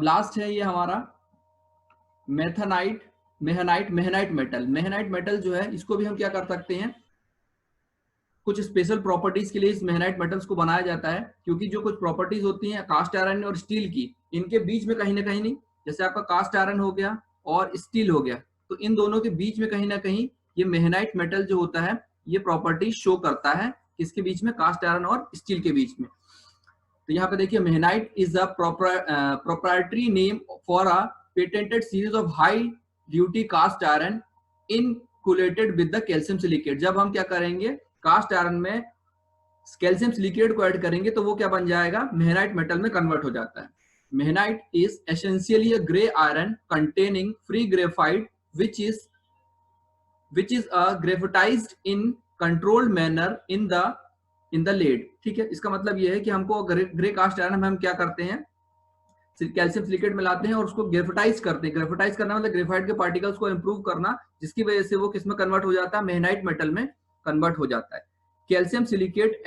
अब लास्ट है ये हमारा मेथनाइट मेहनाइट मेटल। मेहनाइट मेटल जो है इसको भी हम क्या कर सकते हैं, कुछ स्पेशल प्रॉपर्टीज के लिए इस मेहनाइट मेटल्स को बनाया जाता है, क्योंकि जो कुछ प्रॉपर्टीज होती हैं कास्ट आयरन और स्टील की, इनके बीच में कहीं ना कहीं नहीं, जैसे आपका कास्ट आयरन हो गया और स्टील हो गया, तो इन दोनों के बीच में कहीं ना कहीं ये मेहनाइट मेटल जो होता है ये प्रॉपर्टी शो करता है किसके बीच में, कास्ट आयरन और स्टील के बीच में। तो यहाँ पे देखिए Meehanite is a proprietary name for a patented series of high duty cast iron inoculated with the calcium silicate. जब हम क्या करेंगे, कास्ट आयरन में कैल्शियम सिलिकेट को ऐड करेंगे तो वो क्या बन जाएगा, मेहनाइट मेटल में कन्वर्ट हो जाता है। Meehanite is essentially a grey iron containing free graphite which is graphitised in controlled manner in the ladle. ठीक है, इसका मतलब ये है कि हमको ग्रे कास्ट आयरन में हम क्या करते हैं, कैल्शियम सिलिकेट मिलाते हैं और उसको ग्रेफाइटाइज करते हैं। ग्रेफाइटाइज करना मतलब ग्रेफाइट के पार्टिकल्स को इंप्रूव करना, जिसकी वजह से वो किसमें कन्वर्ट हो जाता है, मेहनाइट मेटल में कन्वर्ट हो जाता है। Calcium silicate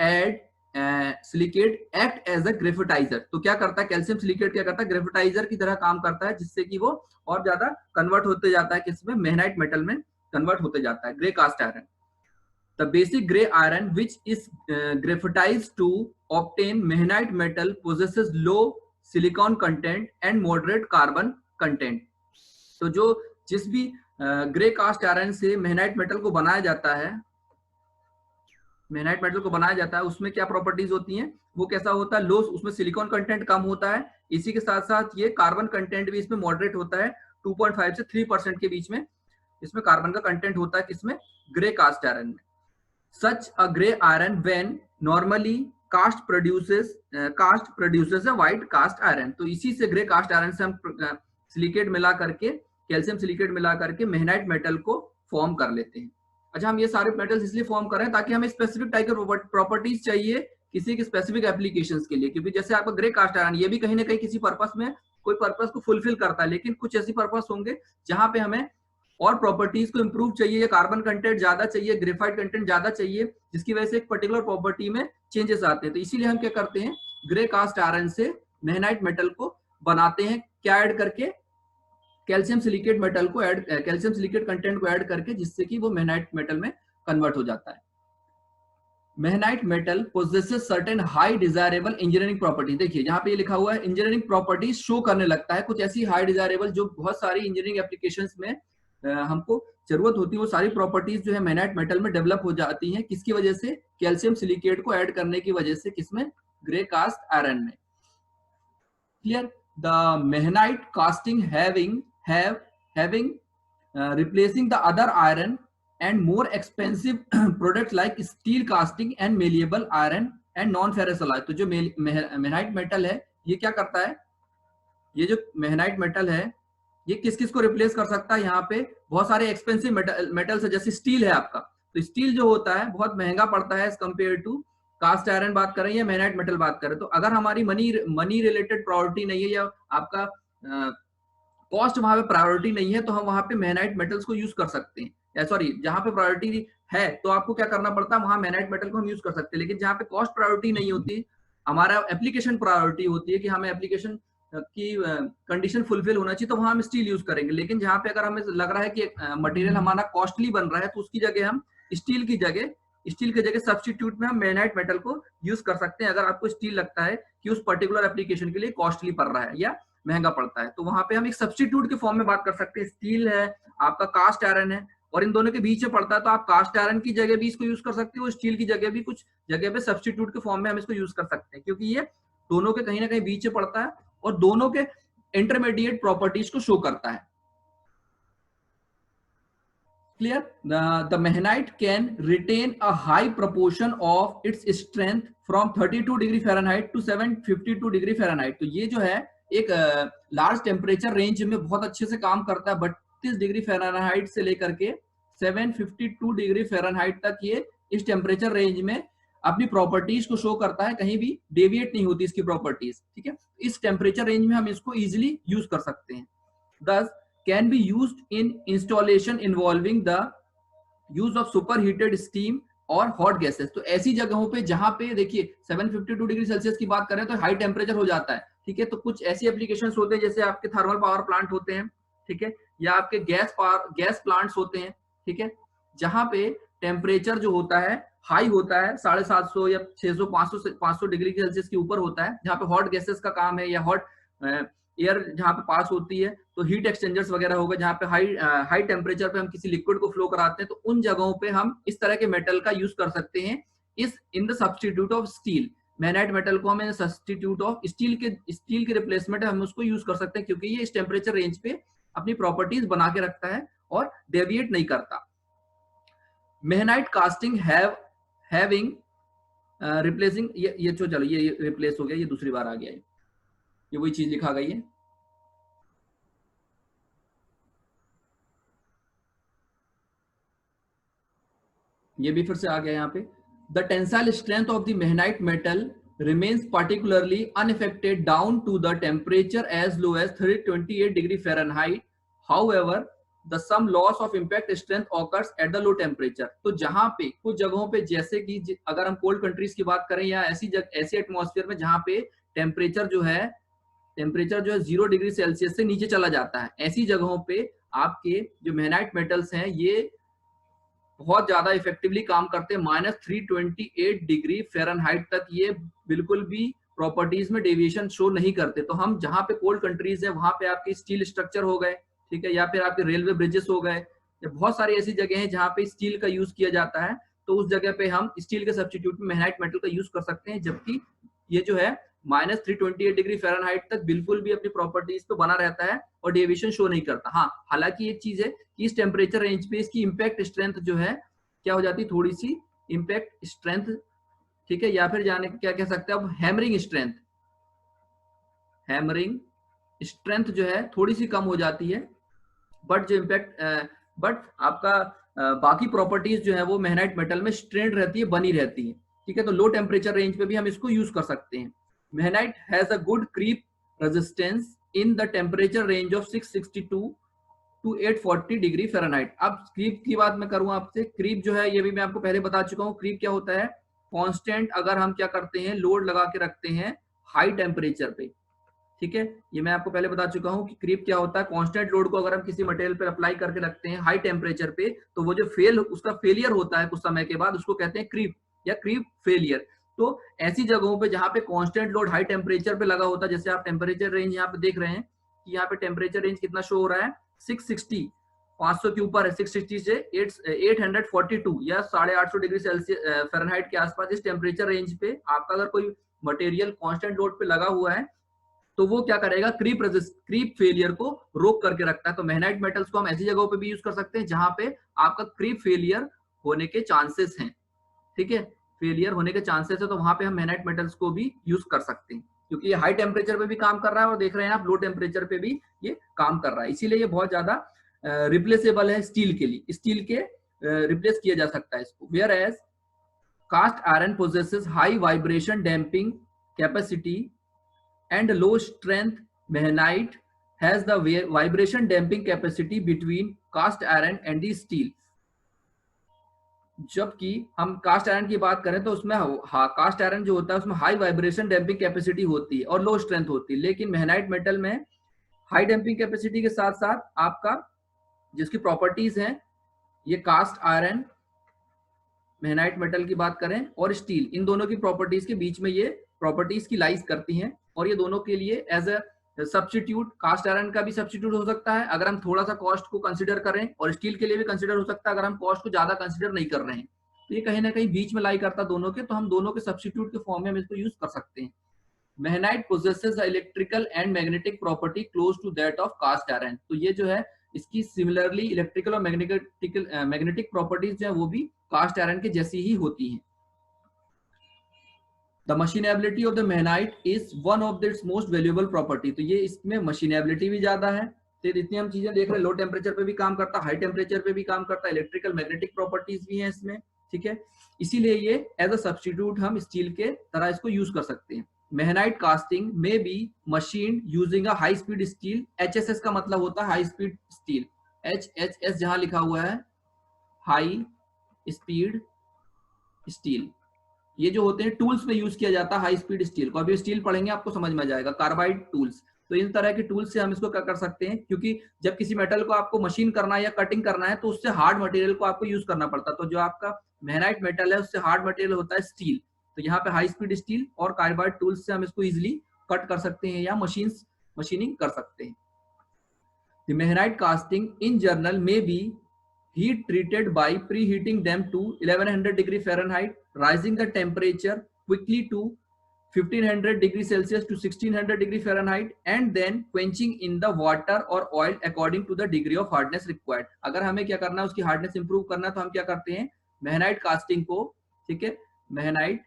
act as a graphitiser. तो क्या करता है कैल्शियम सिलिकेट, क्या करता है ग्रेफाइटाइजर की तरह काम करता है, जिससे कि वो और ज्यादा कन्वर्ट होते जाता है किसमें, मेहनाइट मेटल में कन्वर्ट होते जाता है, grey cast iron. The basic gray iron which is graphitized to obtain mehnite metal possesses low silicon content and moderate carbon content. तो जो जिस भी ग्रे कास्ट आयरन से मेहनाइट मेटल को बनाया जाता है, मेहनाइट मेटल को बनाया जाता है, उसमें क्या प्रॉपर्टीज होती हैं, वो कैसा होता है, लो, उसमें सिलिकॉन कंटेंट कम होता है, इसी के साथ साथ ये कार्बन कंटेंट भी इसमें मॉडरेट होता है, 2.5 से 3% के बीच में इसमें कार्बन का कंटेंट होता है किसमें, ग्रे कास्ट आयरन में। Such a gray iron when normally cast produces a white cast iron। तो इसी से ग्रे कास्ट आयरन से हम सिलिकेट मिला करके, कैल्शियम सिलिकेट मिला करके मेहनाइट मेटल को फॉर्म कर लेते हैं। अच्छा, हम ये सारे मेटल्स इसलिए फॉर्म कर रहे हैं ताकि हमें स्पेसिफिक टाइप के प्रॉपर्टीज चाहिए किसी के स्पेसिफिक एप्लीकेशंस के लिए, क्योंकि जैसे आपका ग्रे कास्ट आयरन ये भी कहीं ना कहीं किसी पर्पस में, कोई पर्पस को फुलफिल करता है, लेकिन कुछ ऐसी पर्पस होंगे जहां पे हमें और प्रॉपर्टीज को इंप्रूव चाहिए, या कार्बन कंटेंट ज्यादा चाहिए, ग्रेफाइट कंटेंट ज्यादा चाहिए, जिसकी वजह से एक पर्टिकुलर प्रॉपर्टी में चेंजेस आते हैं। तो इसीलिए हम क्या करते हैं, ग्रे कास्ट आयरन से मेहनाइट मेटल को बनाते हैं, क्या ऐड करके, कैल्शियम सिलिकेट मेटल को ऐड, कैल्शियम सिलिकेट कंटेंट को ऐड करके, जिससे कि वो मेहनाइट मेटल में कन्वर्ट हो जाता है। Meehanite metal possesses certain high desirable engineering property. देखिए जहां पे ये लिखा हुआ है इंजीनियरिंग प्रॉपर्टीज शो करने लगता है, कुछ ऐसी हाई डिजायरेबल जो बहुत सारी इंजीनियरिंग एप्लीकेशंस में हमको जरूरत होती है, वो सारी प्रॉपर्टीज जो है मेहनाइट मेटल में डेवलप हो जाती हैं, किसकी वजह से, कैल्शियम सिलिकेट को ऐड करने की वजह से, किसमें, ग्रे कास्ट आयरन में। Clear, the Meehanite casting having replacing the other iron and more expensive products like steel casting and malleable iron and non-ferrous alloy। तो जो मेहनाइट मेटल है ये क्या करता है, ये जो मेहनाइट मेटल है ये किस किस को रिप्लेस कर सकता है, यहाँ पे बहुत सारे एक्सपेंसिव मेटल्स है, जैसे स्टील है आपका, तो स्टील जो होता है बहुत महंगा पड़ता है as compare to cast iron बात करें या मेहनाइट मेटल बात करें। तो अगर हमारी मनी रिलेटेड प्रायोरिटी नहीं है, या आपका कॉस्ट वहां पे प्रायोरिटी नहीं है, तो हम वहां पे मेहनाइट मेटल्स को यूज कर सकते हैं। सॉरी, जहां पे प्रायोरिटी है तो आपको क्या करना पड़ता है, वहां मेहनाइट मेटल को हम यूज कर सकते हैं, लेकिन जहां पे कॉस्ट प्रायोरिटी नहीं होती, हमारा एप्लीकेशन प्रायोरिटी होती है कि हमें एप्लीकेशन की कंडीशन फुलफिल होना चाहिए, तो वहां हम स्टील यूज करेंगे। लेकिन जहां पे अगर हमें लग रहा है कि मटेरियल हमारा कॉस्टली बन रहा है, तो उसकी जगह हम स्टील की जगह सब्स्टिट्यूट में हम मेहनाइट मेटल को यूज कर सकते हैं, अगर आपको स्टील लगता है कि उस पर्टिकुलर एप्लीकेशन के लिए कॉस्टली पड़ रहा है या महंगा पड़ता है, तो वहां पे हम एक सब्स्टिट्यूट के फॉर्म में बात कर सकते हैं। स्टील है, आपका कास्ट आयरन है, और इन दोनों के बीच में पड़ता है, तो आप कास्ट आयरन की जगह भी इसको यूज कर सकते हो, स्टील की जगह भी कुछ जगह पे सब्स्टिट्यूट के फॉर्म में हम इसको यूज कर सकते हैं, क्योंकि ये दोनों के कहीं ना कहीं बीच में पड़ता है और दोनों के इंटरमीडिएट प्रॉपर्टीज को शो करता है। Clear, the Meehanite can retain a high proportion of its strength from 32 degree Fahrenheit to 752 degree Fahrenheit. तो ये जो है एक लार्ज टेम्परेचर रेंज में बहुत अच्छे से काम करता है, 32 डिग्री फ़ारेनहाइट से लेकर के 752 डिग्री फ़ारेनहाइट तक ये इस टेम्परेचर रेंज में अपनी प्रॉपर्टीज को शो करता है, कहीं भी डेविएट नहीं होती इसकी प्रॉपर्टीज। ठीक है, इस टेम्परेचर रेंज में हम इसको इजिली यूज कर सकते हैं। Thus can be used in installation involving the use of superheated steam और हॉट गैसेस। तो ऐसी जगहों पे जहां पे देखिए 752 डिग्री सेल्सियस की बात करें तो हाई टेम्परेचर हो जाता है, ठीक है। तो कुछ ऐसी एप्लीकेशंस होते हैं जैसे आपके थर्मल पावर प्लांट होते हैं, ठीक है, या आपके गैस प्लांट्स होते हैं, ठीक है, जहां पे टेम्परेचर जो होता है हाई होता है, 750 या 600 500 डिग्री सेल्सियस के ऊपर होता है, जहाँ पे हॉट गैसेस का काम है या हॉट एयर जहाँ पे पास होती है, तो हीट एक्सचेंजर्स वगैरह होगा जहाँ पे हाई टेम्परेचर पे हम किसी लिक्विड को फ्लो कराते हैं, तो उन जगहों पे हम इस तरह के मेटल का यूज कर सकते हैं इस in the substitute of steel. Magnet metal को हम सब्स्टिट्यूट ऑफ स्टील के रिप्लेसमेंट हम उसको यूज कर सकते हैं, क्योंकि ये इस टेम्परेचर रेंज पे अपनी प्रॉपर्टीज बना के रखता है और डेविएट नहीं करता। मेहनाइट कास्टिंग हैविंग रिप्लेसिंग, ये तो चलो ये रिप्लेस हो गया, ये दूसरी बार आ गया है, ये वही चीज लिखा गई है। ये भी फिर से आ गया यहाँ पे। The tensile strength of the Meehanite metal remains particularly unaffected down to the temperature as low as 328 degree Fahrenheit. However, the some loss of impact strength occurs at the low temperature. तो जहां पे कुछ जगहों पे, जैसे कि अगर हम कोल्ड कंट्रीज की बात करें या ऐसी एटमॉस्फेयर में जहां पे टेम्परेचर जो है 0 डिग्री सेल्सियस से नीचे चला जाता है, ऐसी जगहों पे आपके जो मेहनाइट मेटल्स हैं ये बहुत ज्यादा इफेक्टिवली काम करते हैं। -328 डिग्री फ़ारेनहाइट तक ये बिल्कुल भी प्रॉपर्टीज में डेविएशन शो नहीं करते। तो हम जहाँ पे कोल्ड कंट्रीज है वहां पे आपके स्टील स्ट्रक्चर हो गए, ठीक है, या फिर आपके रेलवे ब्रिजेस हो गए, या बहुत सारी ऐसी जगह हैं जहाँ पे स्टील का यूज किया जाता है, तो उस जगह पे हम स्टील के सब्स्टिट्यूट में मेहनाइट मेटल का यूज कर सकते हैं, जबकि ये जो है -328 डिग्री फ़ारेनहाइट तक बिल्कुल भी अपनी प्रॉपर्टीज पे बना रहता है और डेविएशन शो नहीं करता। हाँ, हालांकि एक चीज है कि इस टेम्परेचर रेंज पे इसकी इम्पैक्ट स्ट्रेंथ जो है क्या हो जाती है, थोड़ी सी इम्पैक्ट स्ट्रेंथ, ठीक है, या फिर जाने क्या कह सकते हैं अब, हैमरिंग स्ट्रेंथ जो है थोड़ी सी कम हो जाती है। बट जो इम्पैक्ट बट आपका बाकी प्रॉपर्टीज जो है वो मेहनाइट मेटल में स्ट्रेंड रहती है, बनी रहती है, ठीक है। तो लो टेम्परेचर रेंज पे भी हम इसको यूज कर सकते हैं। Meehanite has a good creep resistance in the temperature range of 662 to 840 degree Fahrenheit. अब क्रीप की बात मैं करूं आपसे, क्रीप जो है ये भी मैं आपको पहले बता चुका हूं। क्रीप क्या होता है, कांस्टेंट अगर हम क्या करते हैं, लोड लगा के रखते हैं हाई टेम्परेचर पे, ठीक है, ये मैं आपको पहले बता चुका हूं कि क्रीप क्या होता है। कांस्टेंट लोड को अगर हम किसी मटेरियल पर अप्लाई करके रखते हैं हाई टेम्परेचर पे, तो वो जो उसका फेलियर होता है कुछ समय के बाद, उसको कहते हैं क्रीप या क्रीप फेलियर। तो ऐसी जगहों पे जहां पे कांस्टेंट लोड हाई टेम्परेचर पे लगा होता है, जैसे आप टेम्परेचर रेंज यहाँ पे देख रहे हैं कि यहाँ पे टेम्परेचर रेंज कितना शो हो रहा है, 660, 500 के ऊपर है, 660 से 842 या 850 डिग्री सेल्सियस फ़ारेनहाइट के आसपास इस टेम्परेचर रेंज पे आपका अगर कोई मटेरियल कांस्टेंट लोड पे लगा हुआ है, तो वो क्या करेगा, क्रीप फेलियर को रोक करके रखता है। तो मेहनाइट मेटल्स को हम ऐसी जगहों पे भी यूज कर सकते हैं जहां पे आपका क्रीप फेलियर होने के चांसेस हैं, ठीक है, फेलियर होने के चांसेस है, तो वहां पे हम मेहनाइट मेटल्स को भी यूज कर सकते हैं, क्योंकि ये हाई टेम्परेचर पे भी काम कर रहा है और देख रहे हैं आप लो टेम्परेचर पे भी ये काम कर रहा है, इसीलिए ये बहुत ज्यादा रिप्लेसेबल है स्टील के लिए, स्टील के रिप्लेस किया जा सकता है इसको। Whereas cast iron possesses high vibration damping capacity and low strength mehnite has the vibration damping capacity between cast iron and the steel। जबकि हम कास्ट आयरन की बात करें तो उसमें कास्ट आयरन जो होता है उसमें हाई वाइब्रेशन डैम्पिंग कैपेसिटी होती है और लो स्ट्रेंथ होती है, लेकिन मेहनाइट मेटल में हाई डैम्पिंग कैपेसिटी के साथ साथ आपका जिसकी प्रॉपर्टीज हैं, ये कास्ट आयरन मेहनाइट मेटल की बात करें और स्टील, इन दोनों की प्रॉपर्टीज के बीच में ये प्रॉपर्टीज की लाइज करती हैं, और ये दोनों के लिए as a substitute, cast iron का भी सब्स्टिट्यूट हो सकता है अगर हम थोड़ा सा कॉस्ट को कंसीडर करें, और स्टील के लिए भी कंसीडर हो सकता है अगर हम कॉस्ट को ज्यादा कंसीडर नहीं कर रहे हैं। तो ये कहीं ना कहीं बीच में लाई करता दोनों के, तो हम दोनों के सब्स्टिट्यूट के फॉर्म में हम इसको यूज कर सकते हैं। Meehanite possesses electrical and magnetic property close to that of cast iron. तो ये जो है इसकी सिमिलरली इलेक्ट्रिकल और मैग्नेटिक प्रॉपर्टीज जो है वो भी कास्ट आयरन के जैसी ही होती हैं। The machinability of the Meehanite is one of its most valuable property. तो ये इसमें मशीनेबिलिटी भी ज्यादा है, तो इतनी हम चीजें देख रहे हैं, लो टेम्परेचर पे भी काम करता है, हाई टेम्परेचर पे भी काम करता है, इलेक्ट्रिकल मैग्नेटिक प्रॉपर्टीज भी हैं इसमें, ठीक है, इसीलिए ये एज अ सब्स्टिट्यूट हम स्टील के तरह इसको यूज कर सकते हैं। मेहनाइट कास्टिंग में be machine using a high speed steel. HSS का मतलब होता है हाई स्पीड स्टील, HHS जहां लिखा हुआ है हाई स्पीड स्टील, ये जो होते हैं टूल्स में यूज किया जाता है हाई स्पीड स्टील को। अभी स्टील पढ़ेंगे आपको समझ में आ जाएगा, कार्बाइड टूल्स। तो इन तरह के टूल्स से हम इसको क्या कर सकते हैं, क्योंकि जब किसी मेटल को आपको मशीन करना है या कटिंग करना है तो उससे हार्ड मटेरियल को आपको यूज करना पड़ता है। तो जो आपका मेहनाइट मेटल है उससे हार्ड मटेरियल होता है स्टील। तो यहाँ पे हाई स्पीड स्टील और कार्बाइड टूल्स से हम इसको इजिली कट कर सकते हैं या मशीनिंग कर सकते हैं। The Mehnite casting in general may be heat treated by preheating them to 1100 degree Fahrenheit, rising the temperature quickly to 1500 degree Celsius to 1600 degree Fahrenheit, and then quenching in the water or oil according to the degree of hardness required. अगर हमें क्या करना है, उसकी hardness improve करना है, तो हम क्या करते हैं, मेहनाइट कास्टिंग को, ठीक है, मेहनाइट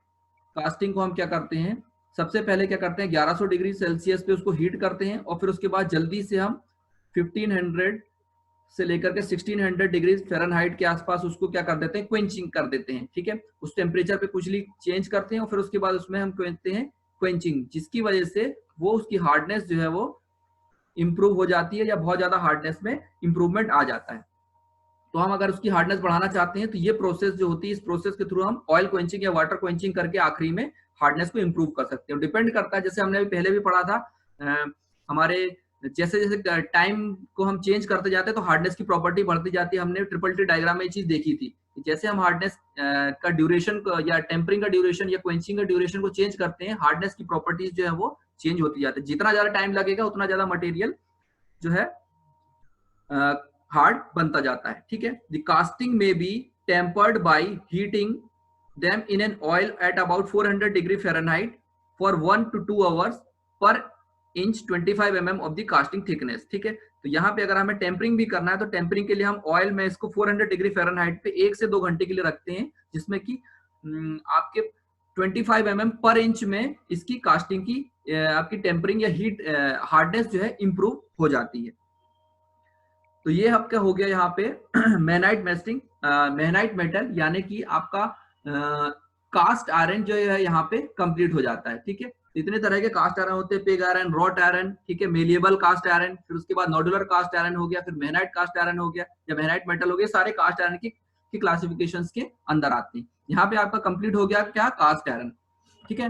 कास्टिंग को हम क्या करते हैं, सबसे पहले क्या करते हैं 1100 डिग्री सेल्सियस पे उसको हीट करते हैं और फिर उसके बाद जल्दी से हम 1500 से लेकर के 1600 डिग्री फ़ारेनहाइट के आसपास उसको क्या कर देते हैं, क्वेंचिंग कर देते हैं, ठीक है। उस टेम्परेचर पे कुछ चेंज करते हैं और फिर उसके बाद उसमें हम कहते हैं क्वेंचिंग, जिसकी वजह से वो उसकी हार्डनेस जो है वो इंप्रूव हो जाती है या बहुत ज्यादा हार्डनेस में इंप्रूवमेंट आ जाता है। तो हम अगर उसकी हार्डनेस बढ़ाना चाहते हैं तो ये प्रोसेस जो होती है, इस प्रोसेस के थ्रू हम ऑयल क्वेंचिंग या वाटर क्वेंचिंग करके आखिरी में हार्डनेस को इंप्रूव कर सकते हैं। डिपेंड करता है, जैसे हमने पहले भी पढ़ा था, हमारे जैसे जैसे टाइम को हम चेंज करते जाते हैं तो हार्डनेस की प्रॉपर्टी बढ़ती जाती है। हमने ट्रिपल टी डायग्राम में ये चीज देखी थी, जैसे हम हार्डनेस का ड्यूरेशन या टेम्परिंग का ड्यूरेशन या क्वेंचिंग का ड्यूरेशन को चेंज करते हैं, हार्डनेस की प्रॉपर्टीज जो है वो चेंज होती जाती है। जितना ज्यादा टाइम लगेगा उतना ज्यादा मटेरियल जो है हार्ड बनता जाता है, ठीक है। द कास्टिंग में be tempered by heating them in an oil at about 400 degree Fahrenheit for 1 to 2 hours per inch 25 mm of the casting thickness, ठीक है। तो यहाँ पे अगर हमें टेम्परिंग भी करना है तो टेम्परिंग के लिए हम ऑयल में इसको 400 डिग्री फ़ारेनहाइट पे 1 से 2 घंटे के लिए रखते हैं, जिसमें कि आपके 25 mm पर इंच में इसकी कास्टिंग की आपकी टेम्परिंग या हीट हार्डनेस जो है इंप्रूव हो जाती है। तो ये आपका हो गया यहाँ पे मेहनाइट मेस्टिंग, मेहनाइट मेटल यानी कि आपका कास्ट आयरन जो है यहाँ पे कंप्लीट हो जाता है, ठीक है। इतने तरह के कास्ट आयरन होते हैं, पिग आयरन, रॉट आयरन, ठीक है, मेलिएबल कास्ट आयरन, फिर उसके बाद नोडुलर कास्ट आयरन हो गया, फिर मेहनाइट कास्ट आयरन हो गया या मेहनाइट मेटल हो गया। सारे कास्ट आयरन की क्लासिफिकेशंस के अंदर आती है। यहाँ पे आपका कंप्लीट हो गया क्या, कास्ट आयरन, ठीक है।